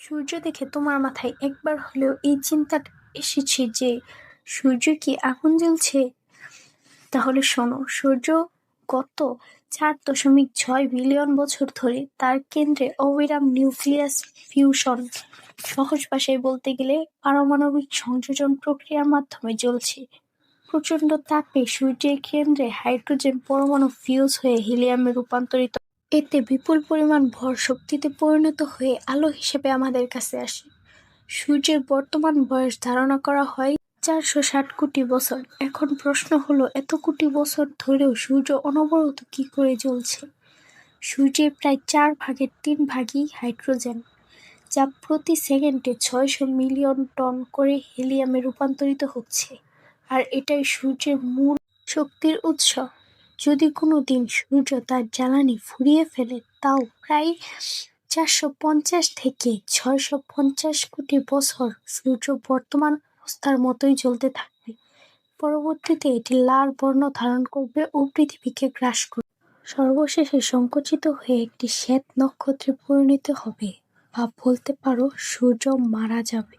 সূর্য দেখে তোমার মাথায় একবার হলেও এই চিন্তাটা এসেছে যে সূর্য কি আগুন জ্বলছে? তাহলে শোনো, সূর্য গত 4.6 বিলিয়ন বছর ধরে তার কেন্দ্রে অবিরাম নিউক্লিয়াস ফিউশন, সহজ ভাষায় বলতে গেলে পারমাণবিক সংযোজন প্রক্রিয়ার মাধ্যমে জ্বলছে। প্রচণ্ড তাপে সূর্যের কেন্দ্রে হাইড্রোজেন পরমাণু ফিউজ হয়ে হিলিয়ামে রূপান্তরিত, এতে বিপুল পরিমাণ ভর শক্তিতে পরিণত হয়ে আলো হিসেবে আমাদের কাছে আসে। সূর্যের বর্তমান বয়স ধারণা করা হয় 460 কোটি বছর। এখন প্রশ্ন হলো, এত কোটি বছর ধরেও সূর্য অনবরত কি করে জ্বলছে? সূর্যের প্রায় 3/4 ভাগই হাইড্রোজেন, যা প্রতি সেকেন্ডে 600 মিলিয়ন টন করে হিলিয়ামে রূপান্তরিত হচ্ছে। আর এটাই সূর্যের মূল শক্তির উৎস। যদি কোনো দিন সূর্য তার জ্বালানি ফুরিয়ে ফেলে, তাও প্রায় 450 থেকে 650 কোটি বছর সূর্য বর্তমান অবস্থার মতোই জ্বলতে থাকবে। পরবর্তীতে এটি লাল বর্ণ ধারণ করবে ও পৃথিবীকে গ্রাস করবে। সর্বশেষে সংকুচিত হয়ে একটি শ্বেত নক্ষত্রে পরিণত হবে, বা বলতে পারো সূর্য মারা যাবে।